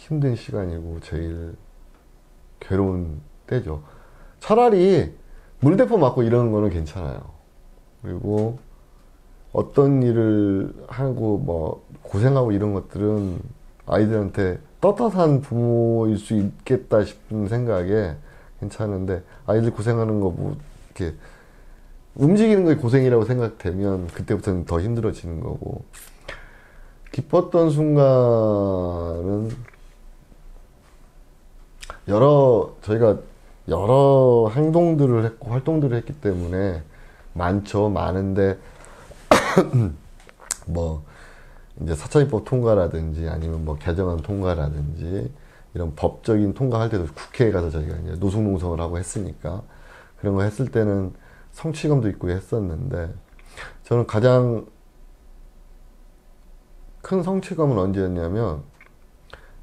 힘든 시간이고 제일 괴로운 때죠. 차라리 물대포 맞고 이러는 거는 괜찮아요. 그리고 어떤 일을 하고 뭐 고생하고 이런 것들은 아이들한테 떳떳한 부모일 수 있겠다 싶은 생각에 괜찮은데, 아이들 고생하는 거 뭐 이렇게 움직이는 게 고생이라고 생각되면 그때부터는 더 힘들어지는 거고. 기뻤던 순간은 저희가 여러 행동들을 했고 활동들을 했기 때문에 많은데 뭐 이제 사천입법 통과라든지 아니면 뭐 개정안 통과라든지 이런 법적인 통과할 때도 국회에 가서 저희가 이제 노숙농성을 하고 했으니까 그런 거 했을 때는 성취감도 있고 했었는데, 저는 가장 큰 성취감은 언제였냐면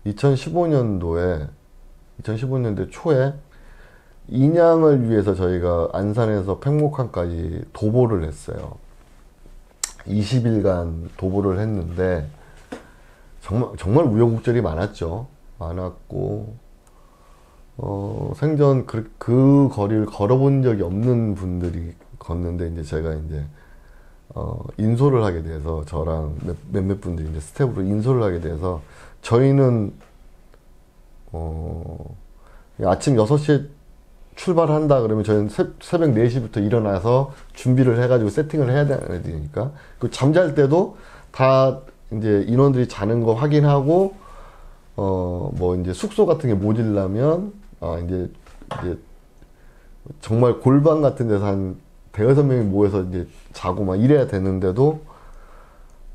2015년도에 초에 인양을 위해서 저희가 안산에서 팽목항까지 도보를 했어요. 20일간 도보를 했는데 정말 우여곡절이 많았고 생전 그 거리를 걸어본 적이 없는 분들이 걷는데, 이제 제가 이제 인솔을 하게 돼서, 저랑 몇몇 분들이 이제 스텝으로 인솔을 하게 돼서, 저희는 아침 6시에 출발한다 그러면 저희는 새벽 4시부터 일어나서 준비를 해가지고 세팅을 해야 되니까, 그 잠잘 때도 다 이제 인원들이 자는 거 확인하고, 뭐 이제 숙소 같은 게 모자라면 이제 정말 골방 같은 데서 한 대여섯 명이 모여서 이제 자고 막 이래야 되는데도,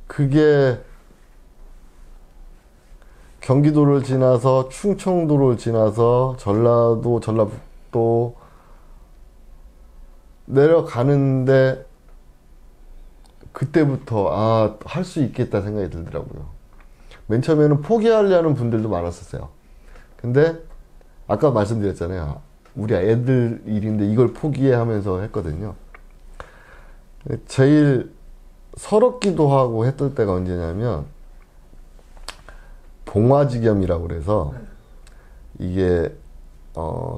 그게 경기도를 지나서 충청도를 지나서 전라도, 전라북도 내려가는데 그때부터 할 수 있겠다 생각이 들더라고요. 맨 처음에는 포기하려는 분들도 많았었어요. 근데 아까 말씀드렸잖아요. 우리 애들 일인데 이걸 포기해 하면서 했거든요. 제일 서럽기도 하고 했던 때가 언제냐면, 봉화지겸이라고 그래서 이게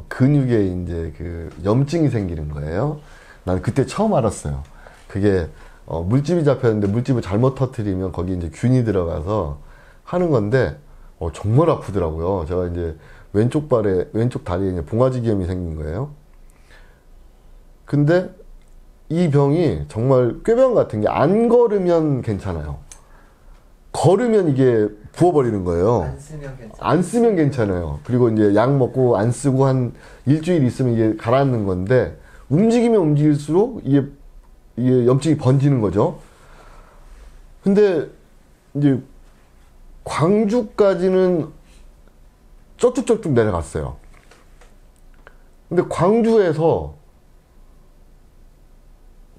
근육에 이제 그 염증이 생기는 거예요. 난 그때 처음 알았어요. 그게 물집이 잡혔는데 물집을 잘못 터뜨리면 거기 이제 균이 들어가서 하는 건데 정말 아프더라고요. 제가 이제 왼쪽 다리에 이제 봉화지겸이 생긴 거예요. 근데 이 병이 정말 꾀병 같은 게, 안 걸으면 괜찮아요. 걸으면 이게 부어버리는 거예요. 안 쓰면 괜찮아요. 그리고 이제 약 먹고 안 쓰고 한 일주일 있으면 이게 가라앉는 건데, 움직이면 움직일수록 이게 염증이 번지는 거죠. 근데 이제 광주까지는 쩌쭉쩌쭉 내려갔어요. 근데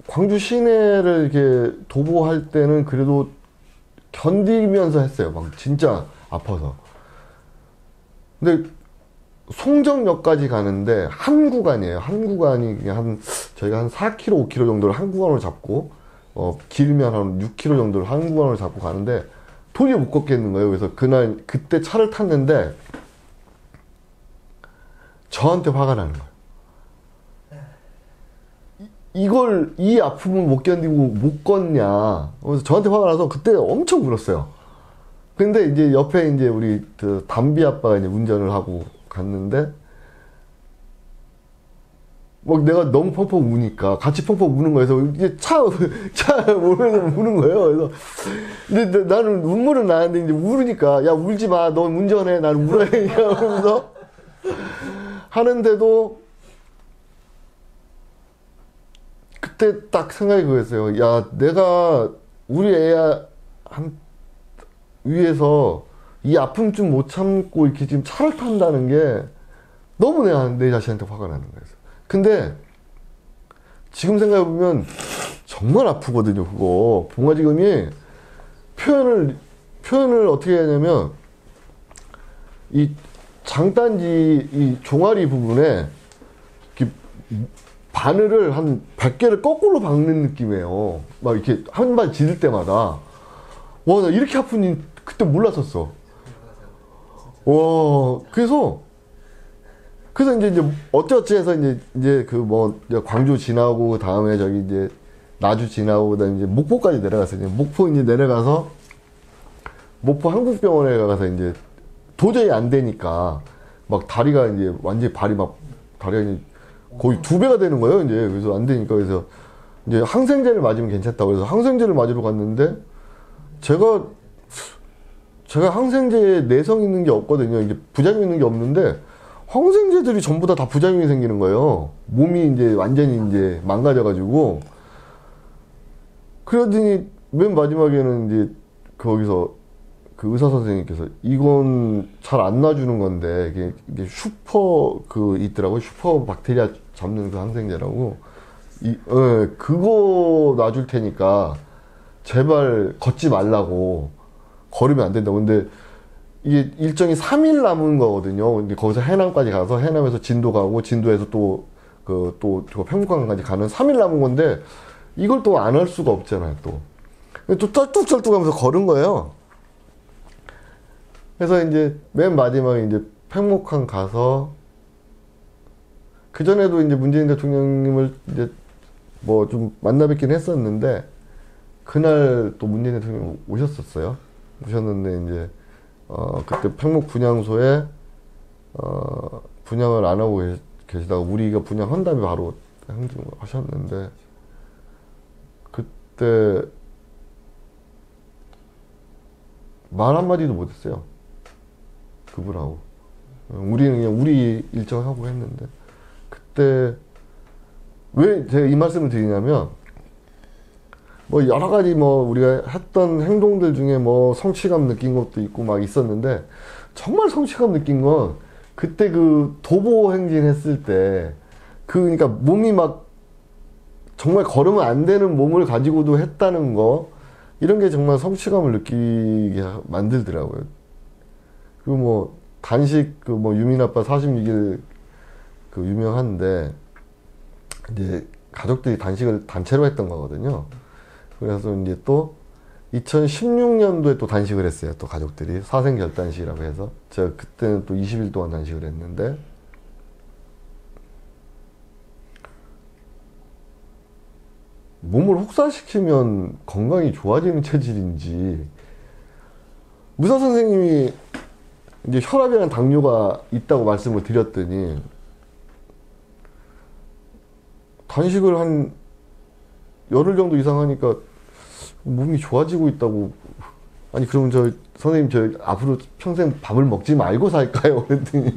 광주 시내를 이렇게 도보할 때는 그래도 견디면서 했어요. 막 진짜 아파서. 근데 송정역까지 가는데 한 구간이에요. 한 구간이 그냥 저희가 한 4km, 5km 정도를 한 구간으로 잡고, 길면 한 6km 정도를 한 구간으로 잡고 가는데 도저히 못 걷겠는 거예요. 그래서 그때 차를 탔는데 저한테 화가 나는 거예요. 이 아픔을 못 견디고 못 걷냐. 그래서 저한테 화가 나서 그때 엄청 울었어요. 근데 이제 옆에 이제 우리 담비 아빠가 이제 운전을 하고 갔는데, 막 내가 너무 펑펑 우니까 같이 펑펑 우는 거여서 이제 차 오면서 우는 거예요. 그래서 근데 나는 눈물은 나는데 이제 울으니까, 야 울지 마, 넌 운전해, 나는 울어야 되냐 하면서 하는데도 그때 딱 생각이 그랬어요. 야, 내가 우리 애 위해서 이 아픔 좀 못 참고 이렇게 지금 차를 탄다는 게 너무 내 자신한테 화가 나는 거예요. 근데 지금 생각해보면 정말 아프거든요, 그거. 봉화지검이 표현을 어떻게 하냐면, 이 장단지 이 종아리 부분에 이렇게 바늘을 한 100개를 거꾸로 박는 느낌이에요. 막 이렇게 한 발 짖을 때마다. 와, 나 이렇게 아픈지 그때 몰랐었어. 와, 그래서 이제 어쩌지 해서 이제 그 뭐 광주 지나고 그 다음에 저기 이제 나주 지나고 그다음에 이제 목포까지 내려갔어요. 이제 목포 이제 내려가서 목포 한국병원에 가서 이제 도저히 안 되니까 막 다리가 이제 완전히 발이 막 다리가 이제 거의 2배가 되는 거예요. 이제 그래서 안 되니까 그래서 이제 항생제를 맞으면 괜찮다고 그래서 항생제를 맞으러 갔는데 제가 항생제에 내성 있는 게 없거든요. 이게 부작용 있는 게 없는데 항생제들이 전부 다 부작용이 생기는 거예요. 몸이 이제 완전히 이제 망가져가지고 그러더니 맨 마지막에는 이제 거기서 그 의사 선생님께서 이건 잘 안 놔주는 건데 이게 슈퍼 그 있더라고요. 슈퍼 박테리아 잡는 그 항생제라고 그거 놔줄 테니까 제발 걷지 말라고 걸으면 안 된다고. 근데 이게 일정이 3일 남은 거거든요. 근데 거기서 해남까지 가서 해남에서 진도 가고 진도에서 또 평택까지 가는 3일 남은 건데 이걸 또 안 할 수가 없잖아요. 또 쩔뚝쩔뚝하면서 걸은 거예요. 그래서 이제 맨 마지막에 이제 팽목항 가서 그 전에도 이제 문재인 대통령님을 이제 뭐 좀 만나 뵙긴 했었는데 그날 또 문재인 대통령 오셨었어요. 오셨는데 이제 그때 팽목 분향소에 분향을 안 하고 계시다가 우리가 분향한 다음에 바로 행정하셨는데 그때 말 한마디도 못했어요. 그분하고 우리는 그냥 우리 일정하고 했는데 그때 왜 제가 이 말씀을 드리냐면 뭐 여러 가지 뭐 우리가 했던 행동들 중에 뭐 성취감 느낀 것도 있고 막 있었는데 정말 성취감 느낀 건 그때 그 도보 행진 했을 때 그러니까 몸이 막 정말 걸으면 안 되는 몸을 가지고도 했다는 거 이런 게 정말 성취감을 느끼게 만들더라고요. 그리고 뭐 단식 그 뭐 유민 아빠 46일 그 유명한데 이제 가족들이 단식을 단체로 했던 거거든요. 그래서 이제 또 2016년도에 또 단식을 했어요. 또 가족들이 사생 결단식이라고 해서 제가 그때는 또 20일 동안 단식을 했는데 몸을 혹사시키면 건강이 좋아지는 체질인지 의사 선생님이 이제 혈압이랑 당뇨가 있다고 말씀을 드렸더니 단식을 한 열흘 정도 이상 하니까 몸이 좋아지고 있다고. 아니 그럼 선생님 저 앞으로 평생 밥을 먹지 말고 살까요? 그랬더니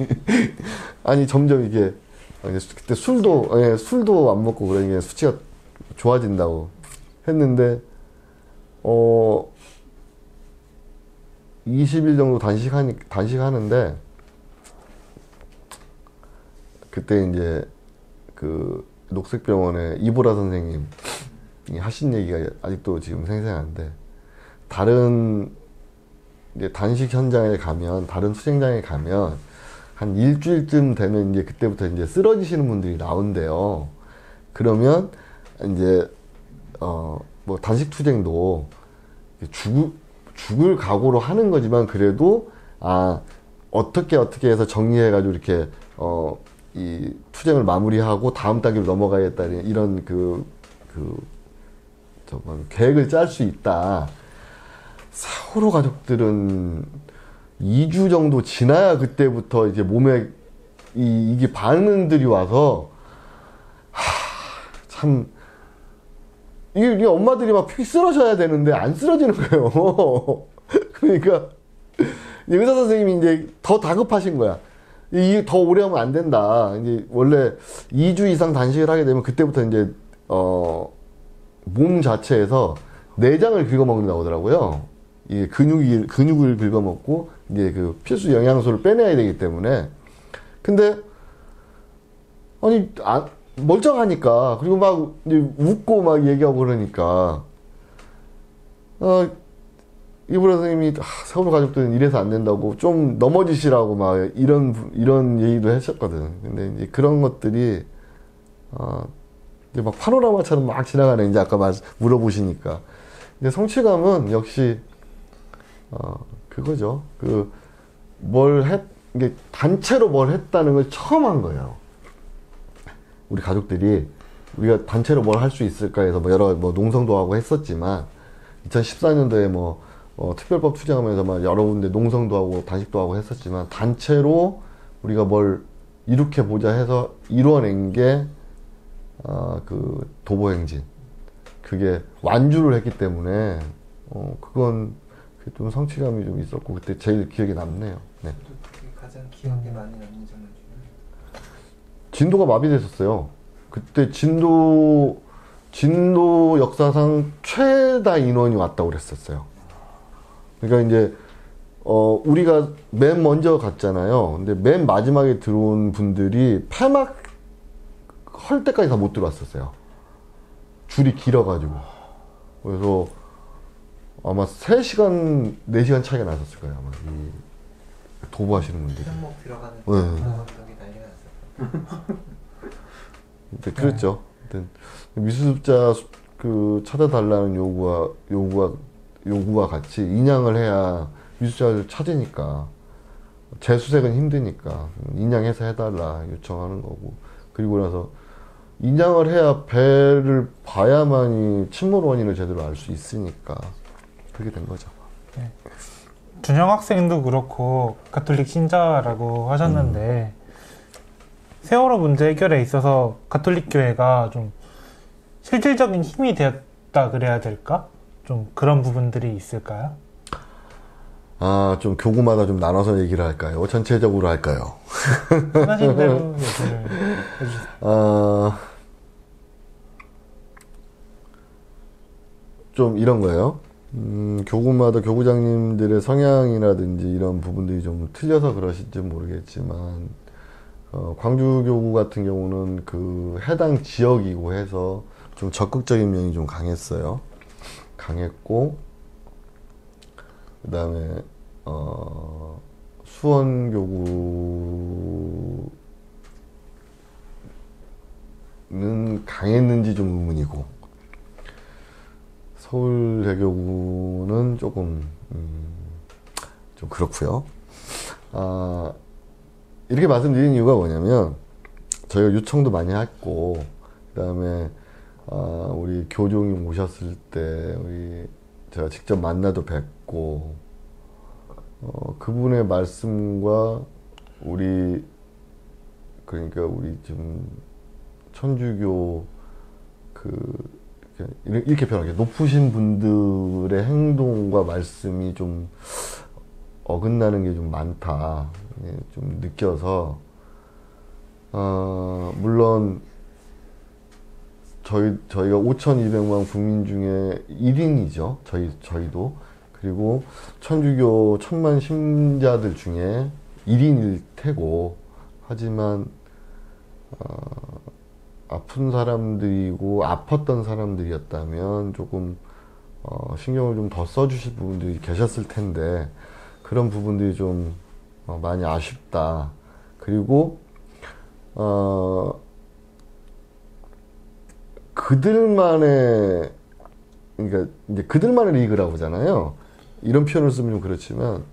아니 점점 이게 그때 술도 안 먹고 그러니까 수치가 좋아진다고 했는데 20일 정도 단식하는데 그때 이제 그 녹색병원의 이보라 선생님이 하신 얘기가 아직도 지금 생생한데 다른 이제 단식 현장에 가면 다른 투쟁장에 가면 한 일주일쯤 되면 이제 그때부터 이제 쓰러지시는 분들이 나온대요. 그러면 이제 뭐 단식 투쟁도 죽을 각오로 하는 거지만 그래도 어떻게 해서 정리해가지고 이렇게 이 투쟁을 마무리하고 다음 단계로 넘어가겠다는 이런 계획을 짤 수 있다. 세월호 가족들은 2주 정도 지나야 그때부터 이제 몸에 이게 반응들이 와서 참 이 엄마들이 막 픽 쓰러져야 되는데 안 쓰러지는 거예요. 그러니까 의사 선생님이 이제 더 다급하신 거야. 이게 더 오래 하면 안 된다. 이제 원래 2주 이상 단식을 하게 되면 그때부터 이제 몸 자체에서 내장을 긁어먹는다고 하더라고요. 이게 근육을 긁어먹고 이제 그 필수 영양소를 빼내야 되기 때문에. 근데 아니 멀쩡하니까 그리고 막 이제 웃고 막 얘기하고 그러니까 이보라 선생님이 세월호 가족들은 이래서 안 된다고 좀 넘어지시라고 막 이런 얘기도 하셨거든. 근데 이제 그런 것들이 이제 막 파노라마처럼 막 지나가네. 이제 아까 물어보시니까. 근데 성취감은 역시 그거죠. 이게 단체로 뭘 했다는 걸 처음 한 거예요. 우리 가족들이 우리가 단체로 뭘 할 수 있을까 해서 여러 농성도 하고 했었지만 2014년도에 특별법 투쟁하면서 여러 군데 농성도 하고 단식도 하고 했었지만 단체로 우리가 뭘 이룩해 보자 해서 이뤄낸 게 그 도보행진. 그게 완주를 했기 때문에 그건 좀 성취감이 좀 있었고 그때 제일 기억에 남네요. 네. 그게 가장 기억에 많이 남는 장면 중에 진도가 마비됐었어요. 그때 진도 역사상 최다 인원이 왔다고 그랬었어요. 그러니까 이제 우리가 맨 먼저 갔잖아요. 근데 맨 마지막에 들어온 분들이 폐막 할 때까지 다 못 들어왔었어요. 줄이 길어가지고. 그래서 아마 3시간, 4시간 차이가 났었을 거예요. 아마 이 도보하시는 분들이. 현목 들어가는 감독이 난리가 났었어. 네, 그랬죠. 미수습자 찾아달라는 요구와 같이 인양을 해야 미수습자를 찾으니까 재수색은 힘드니까 인양해서 해달라 요청하는 거고 그리고 나서 인양을 해야 배를 봐야만이 침몰 원인을 제대로 알 수 있으니까 그렇게 된 거죠. 네. 준영 학생도 그렇고 가톨릭 신자라고 하셨는데 세월호 문제 해결에 있어서 가톨릭 교회가 좀 실질적인 힘이 되었다 그래야 될까? 좀 그런 부분들이 있을까요? 좀 교구마다 좀 나눠서 얘기를 할까요? 전체적으로 할까요? 하신 대로 얘기를 해주세요. 좀 이런 거예요. 교구마다 교구장님들의 성향이라든지 이런 부분들이 좀 틀려서 그러실지 모르겠지만 광주교구 같은 경우는 그 해당 지역이고 해서 좀 적극적인 면이 좀 강했어요. 강했고 그 다음에 수원교구는 강했는지 좀 의문이고 서울대교구는 조금 좀 그렇고요. 이렇게 말씀드린 이유가 뭐냐면 저희가 요청도 많이 했고 그 다음에 우리 교종님 오셨을 때 제가 직접 만나도 뵙고 그분의 말씀과 그러니까 우리 지금 천주교 이렇게 표현하게 높으신 분들의 행동과 말씀이 좀 어긋나는 게 좀 많다 좀 느껴서 물론 저희가 5,200만 국민 중에 1인이죠. 저희도. 그리고 천주교 1,000만 신자들 중에 1인일 테고, 하지만, 아픈 사람들이고, 아팠던 사람들이었다면 조금, 신경을 좀 더 써주실 부분들이 계셨을 텐데, 그런 부분들이 좀, 많이 아쉽다. 그리고, 그들만의 리그라고 하잖아요. 이런 표현을 쓰면 좀 그렇지만,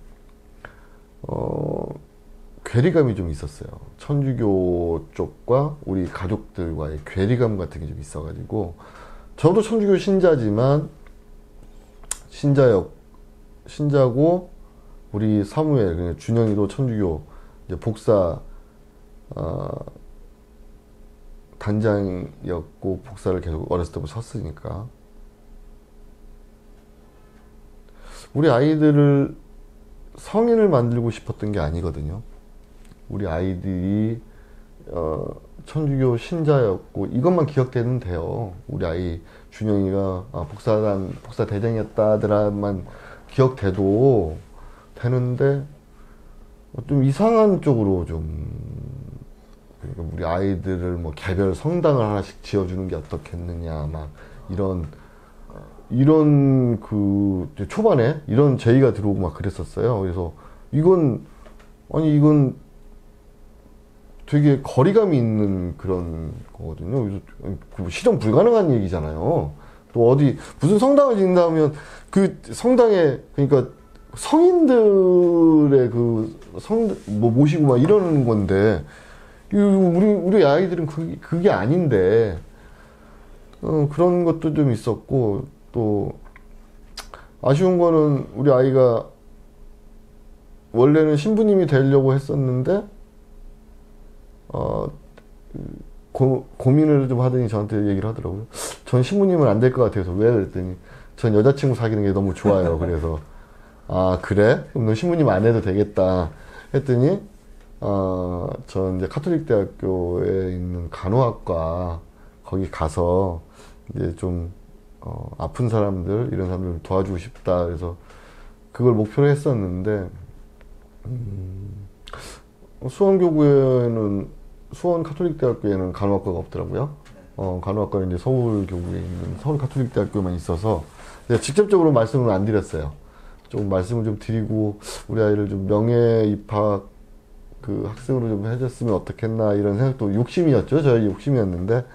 괴리감이 좀 있었어요. 천주교 쪽과 우리 가족들과의 괴리감 같은 게 좀 있어가지고, 저도 천주교 신자지만, 신자고, 우리 사무엘, 그러니까 준영이도 천주교, 이제 복사, 단장이었고 복사를 계속 어렸을 때부터 섰으니까 우리 아이들을 성인을 만들고 싶었던 게 아니거든요. 우리 아이들이 천주교 신자였고 이것만 기억되면 돼요. 우리 아이 준영이가 복사 대장이었다더라만 기억돼도 되는데 좀 이상한 쪽으로 그러니까 우리 아이들을 개별 성당을 하나씩 지어주는 게 어떻겠느냐, 막, 이런 초반에 이런 제의가 들어오고 막 그랬었어요. 그래서 이건 되게 거리감이 있는 그런 거거든요. 그래서 실현 불가능한 얘기잖아요. 또 무슨 성당을 짓는다 하면 그 성당에, 그러니까 성인들의 뭐 모시고 막 이러는 건데, 우리 아이들은 그게 아닌데, 그런 것도 좀 있었고, 또, 아쉬운 거는 우리 아이가 원래는 신부님이 되려고 했었는데, 고민을 좀 하더니 저한테 얘기를 하더라고요. 전 신부님은 안 될 것 같아서. 왜? 그랬더니, 전 여자친구 사귀는 게 너무 좋아요. 그래서, 아, 그래? 그럼 너 신부님 안 해도 되겠다. 했더니, 전 이제 카톨릭 대학교에 있는 간호학과, 거기 가서, 이제 좀, 아픈 사람들, 이런 사람들 도와주고 싶다. 그래서, 그걸 목표로 했었는데, 수원 카톨릭 대학교에는 간호학과가 없더라고요. 간호학과는 이제 서울 교구에 있는 서울 카톨릭 대학교만 있어서, 제가 직접적으로 말씀을 안 드렸어요. 좀 말씀을 좀 드리고, 우리 아이를 좀 명예 입학 그 학생으로 좀 해줬으면 어떻겠나, 이런 생각도 욕심이었죠. 저희 욕심이었는데,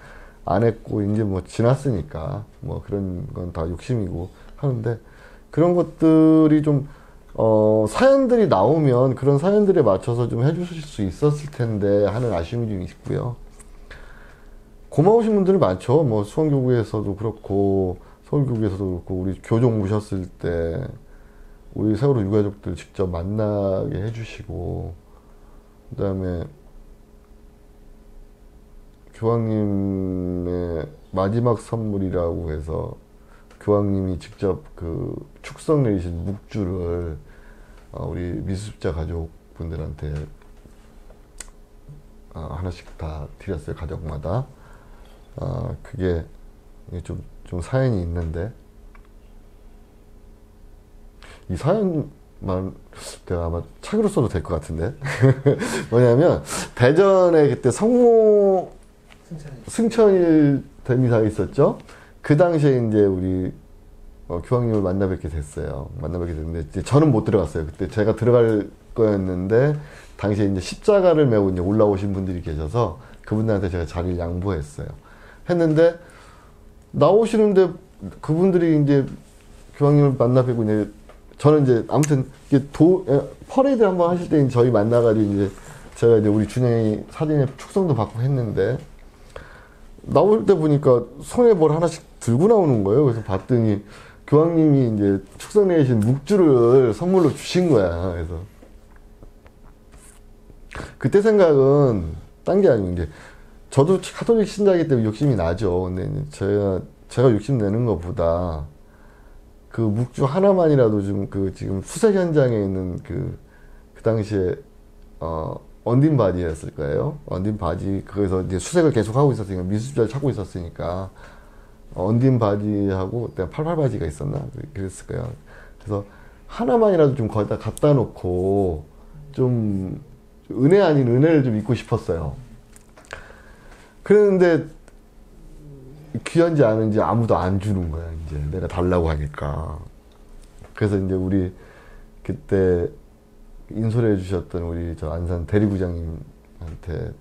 안 했고, 이제 뭐 지났으니까, 뭐 그런 건 다 욕심이고 하는데, 그런 것들이 좀, 사연들이 나오면 그런 사연들에 맞춰서 좀 해주실 수 있었을 텐데 하는 아쉬움이 좀 있고요. 고마우신 분들이 많죠. 뭐 수원교구에서도 그렇고, 서울교구에서도 그렇고, 우리 교종 오셨을 때, 우리 세월호 유가족들 직접 만나게 해주시고, 그 다음에 교황님의 마지막 선물이라고 해서 교황님이 직접 그 축성 내리신 묵주를 우리 미수습자 가족분들한테 하나씩 다 드렸어요. 가족마다. 그게 좀 사연이 있는데, 이 사연만 내가 아마 책으로 써도 될 것 같은데. 뭐냐면, 대전에 그때 성모 승천일 대미사가 있었죠. 그 당시에 이제 우리 교황님을 만나 뵙게 됐어요. 만나 뵙게 됐는데, 이제 저는 못 들어갔어요. 그때 제가 들어갈 거였는데, 당시에 이제 십자가를 메고 이제 올라오신 분들이 계셔서 그분들한테 제가 자리를 양보했어요. 했는데, 나오시는데 그분들이 이제 교황님을 만나 뵙고 이제 저는 이제 아무튼 이게 퍼레이드 한번 하실 때 저희 만나가지고 이제 제가 이제 우리 준영이 사진에 축성도 받고 했는데, 나올 때 보니까 손에 뭘 하나씩 들고 나오는 거예요. 그래서 봤더니 교황님이 이제 축성 내신 묵주를 선물로 주신 거야. 그래서 그때 생각은 딴 게 아니고, 이제 저도 카톨릭 신자이기 때문에 욕심이 나죠. 근데 이제 제가 욕심내는 것보다 그 묵주 하나만이라도 좀 지금 수색 현장에 있는 그 당시에 언딘 바지였을 거예요. 언딘 바지, 그거에서 이제 수색을 계속 하고 있었으니까, 미수습자를 찾고 있었으니까, 언딘 바지하고, 그때 88 바지가 있었나? 그랬을 거예요. 그래서 하나만이라도 좀 거기다 갖다 놓고, 좀, 은혜 아닌 은혜를 좀 입고 싶었어요. 그랬는데, 귀한지 아는지 아무도 안 주는 거야, 이제. 내가 달라고 하니까. 그래서 이제 우리, 그때, 인솔해 주셨던 우리 저 안산 대리부장님한테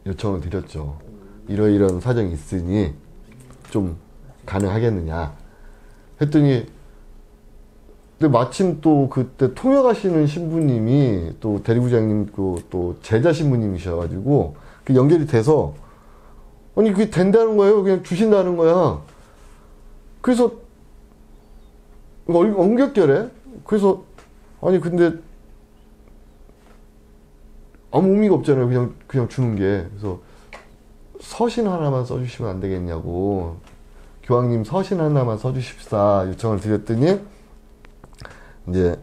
요청을 드렸죠. 이런 사정이 있으니 좀 가능하겠느냐 했더니, 근데 마침 또 그때 통역하시는 신부님이 또 대리부장님 또 제자 신부님이셔가지고 그 연결이 돼서, 아니 그게 된다는 거예요. 그냥 주신다는 거야. 그래서 엉겹결에, 그래서 아니 근데 아무 의미가 없잖아요. 그냥 주는 게. 그래서 서신 하나만 써주시면 안 되겠냐고, 교황님 서신 하나만 써주십사 요청을 드렸더니, 이제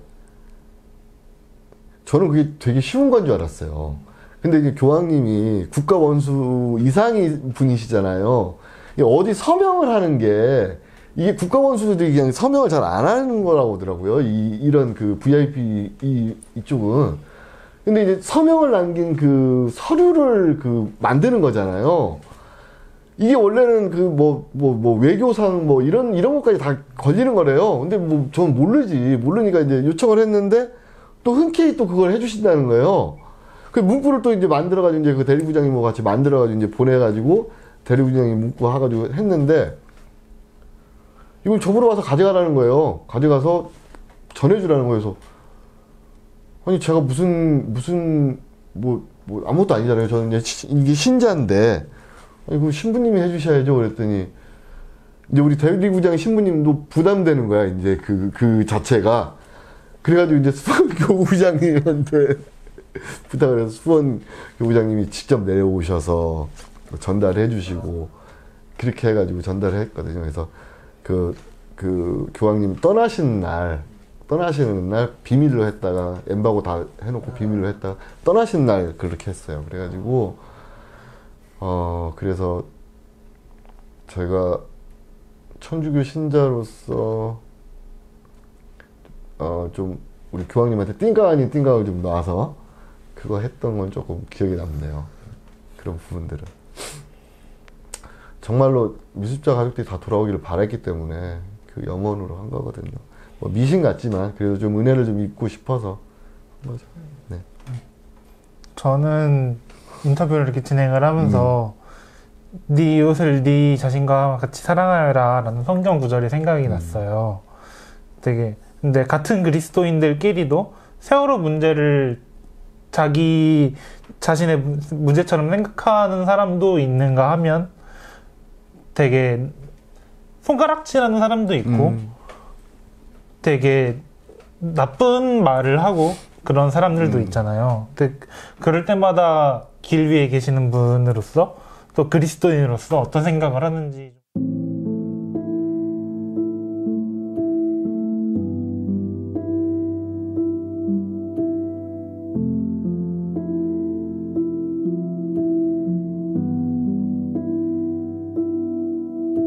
저는 그게 되게 쉬운 건 줄 알았어요. 근데 이제 교황님이 국가 원수 이상의 분이시잖아요. 어디 서명을 하는 게, 이게 국가 원수들이 그냥 서명을 잘 안 하는 거라고 하더라고요. 이런 그 VIP 이쪽은. 근데 이제 서명을 남긴 그 서류를 만드는 거잖아요. 이게 원래는 외교상 이런 것까지 다 걸리는 거래요. 근데 전 모르니까 이제 요청을 했는데, 또 흔쾌히 또 그걸 해주신다는 거예요. 그 문구를 또 이제 만들어가지고 이제 그 대리부장님과 같이 만들어가지고 이제 보내가지고 대리부장님 문구 해가지고 했는데, 이걸 저보러 와서 가져가라는 거예요. 가져가서 전해주라는 거예요. 그래서 아니 제가 뭐 아무것도 아니잖아요. 저는 이제 이게 신자인데 아니 그 신부님이 해주셔야죠. 그랬더니 이제 우리 대리구장 신부님도 부담되는 거야. 이제 그 자체가. 그래가지고 이제 수원 교구장님한테 부탁을 해서 수원 교구장님이 직접 내려오셔서 전달해 주시고 그렇게 해가지고 전달을 했거든요. 그래서 그 교황님 떠나시는 날 비밀로 했다가 엠바고 다 해놓고 비밀로 했다가 떠나시는 날 그렇게 했어요. 그래가지고 그래서 제가 천주교 신자로서 좀 우리 교황님한테 띵까 아닌 띵까를 좀 놔서 그거 했던 건 조금 기억이 남네요. 그런 부분들은 정말로 미습자 가족들이 다 돌아오기를 바랬기 때문에 그 염원으로 한 거거든요. 뭐 미신 같지만 그래도 좀 은혜를 좀 입고 싶어서 한 거죠. 네. 저는 인터뷰를 이렇게 진행을 하면서 네 이웃을 네 자신과 같이 사랑하여라 라는 성경 구절이 생각이 났어요. 근데 같은 그리스도인들끼리도 세월호 문제를 자기 자신의 문제처럼 생각하는 사람도 있는가 하면 되게 손가락질하는 사람도 있고 되게 나쁜 말을 하고 그런 사람들도 있잖아요. 근데 그럴 때마다 길 위에 계시는 분으로서 또 그리스도인으로서 어떤 생각을 하는지